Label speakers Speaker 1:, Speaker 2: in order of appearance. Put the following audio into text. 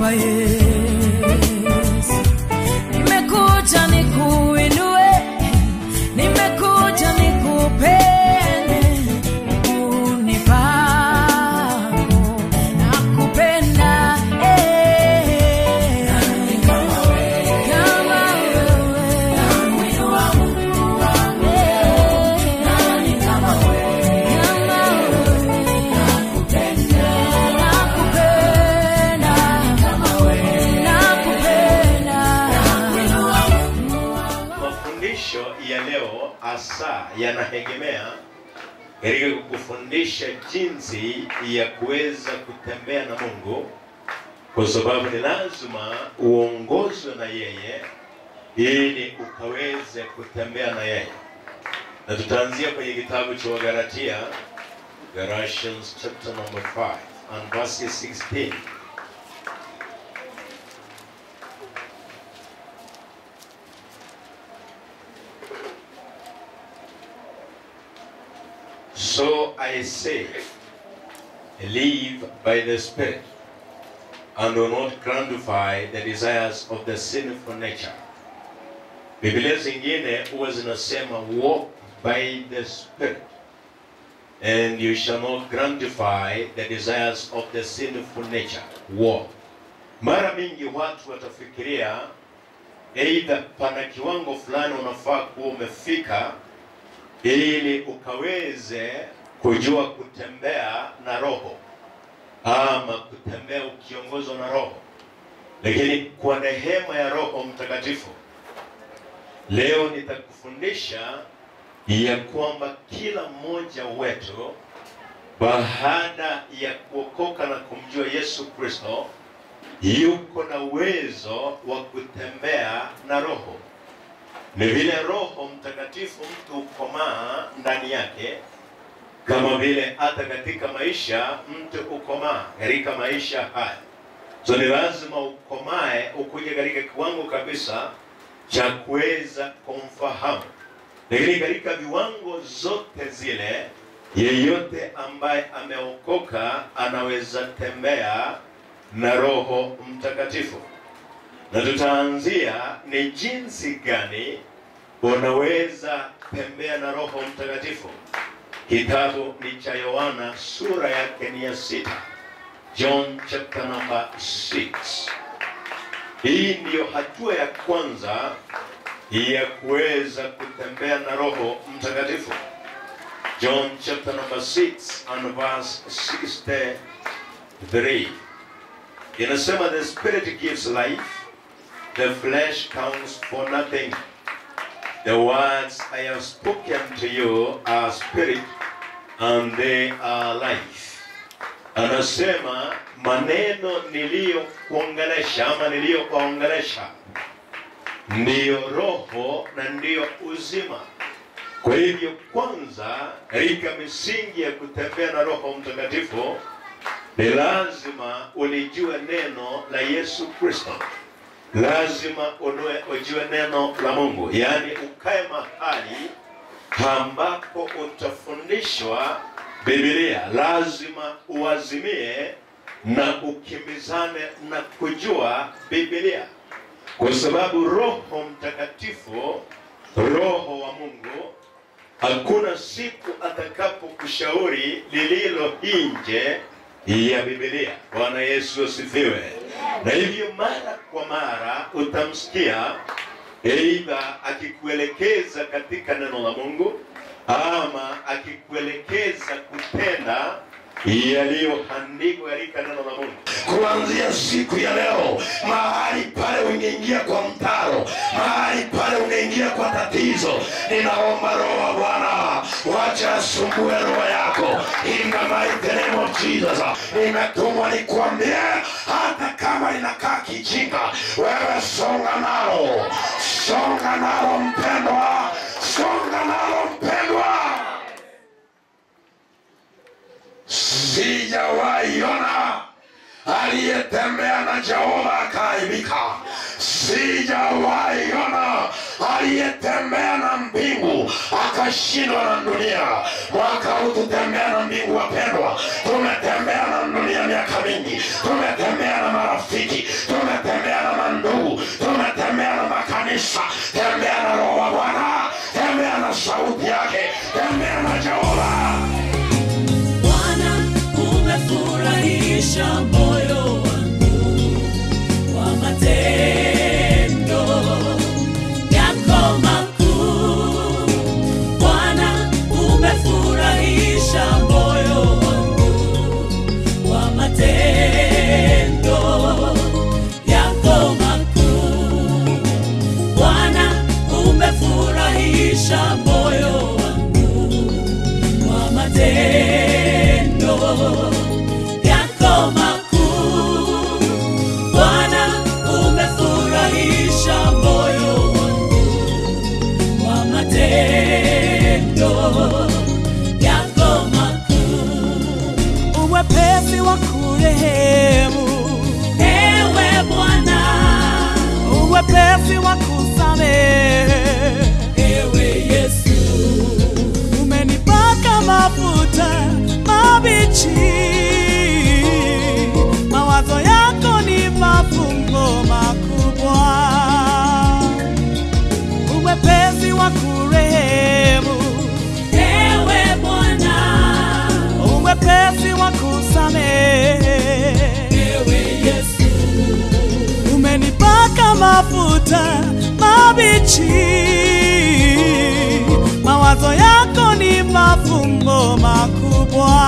Speaker 1: kwa Yesu. Nimekuja nikuinue, nimekuja nikupende, unifahamu nakupenda. Nani kama wewe, nakuinua Mungu wangu. Nani kama wewe, nakupenda, nakupenda. Kama wewe, nakupenda, nakuinua Mungu wangu.
Speaker 2: Mafundisho ya leo hasa yanategemea katika kukufundisha jinsi ya kuweza kutembea na Mungu, kwa sababu ni lazima uongozwe na yeye ili ukaweze kutembea na yeye. Na tutaanzia kwenye kitabu cha Wagalatia, Galatians chapter number 5 and verse 16. So I say, live by the Spirit, and do not gratify the desires of the sinful nature. Biblia zingine huwa zinasema walk by the Spirit, and you shall not gratify the desires of the sinful nature. Walk. Mara mingi watu watafikiria either pana kiwango fulani unafaa kuwa umefika ili ukaweze kujua kutembea na Roho, ama kutembea ukiongozwa na Roho. Lakini kwa neema ya Roho Mtakatifu, leo nitakufundisha ya kwamba kila mmoja wetu baada ya kuokoka na kumjua Yesu Kristo yuko na uwezo wa kutembea na Roho. Ni vile Roho Mtakatifu mtu ukomaa ndani yake, kama vile hata katika maisha mtu ukomaa katika maisha haya. So ni lazima ukomae ukuje katika kiwango kabisa cha kuweza kumfahamu. Lakini katika viwango zote zile, yeyote ambaye ameokoka anaweza tembea na Roho Mtakatifu. Na tutaanzia ni jinsi gani unaweza tembea na Roho Mtakatifu. Kitabu ni cha Yohana, sura yake ni ya 6. John chapter number 6. Hii ndiyo hatua ya kwanza ya kuweza kutembea na Roho Mtakatifu. John chapter number 6 and verse 63. Inasema, the Spirit gives life, the flesh counts for nothing. The words I have spoken to you are spirit and they are life. Anasema maneno niliyokuongelesha ama niliyokuongelesha ndiyo roho na ndiyo uzima. Kwa hivyo kwanza, katika misingi ya kutembea na Roho Mtakatifu, ni lazima ulijue neno la Yesu Kristo. Lazima ujue neno la Mungu, yani ukae mahali ambapo utafundishwa Biblia. Lazima uazimie na ukimbizane na kujua Biblia, kwa sababu Roho Mtakatifu, Roho wa Mungu, hakuna siku atakapokushauri lililo nje ya Biblia. Bwana Yesu asifiwe. Na hivyo mara kwa mara utamsikia aidha akikuelekeza katika neno la Mungu, ama akikuelekeza kutenda yaliyoandikwa katika neno la Mungu.
Speaker 3: Kuanzia siku ya leo, mahali pale unaingia kwa mtaro, mahali pale unaingia kwa tatizo, ninaomba Roho wa Bwana wacha asumbue roho yako. In the mighty name of Jesus. Nimetumwa nikwambie, hata kama inakaa kijinga, wewe songa nalo. Songa nalo mpendwa. Songa nalo mpendwa. Sijawahi ona aliyetembea na Jehova akaibika. Sijawahi ona aliyetembea na mbingu akashindwa na dunia. Mwaka huu tutembea na mbingu wapendwa. Tumetembea na dunia miaka mingi, tumetembea na marafiki,
Speaker 1: mwepesi wa kusamehe.
Speaker 4: Ewe Yesu,
Speaker 1: Umenipaka mafuta mabichi, mawazo yako ni mafumbo makubwa. Mwepesi wa kurehemu,
Speaker 4: ewe Bwana,
Speaker 1: mwepesi wa kusamehe.
Speaker 4: ewe Yesu,
Speaker 1: Umenipaka mafuta mabichi, mawazo yako ni mafumbo makubwa.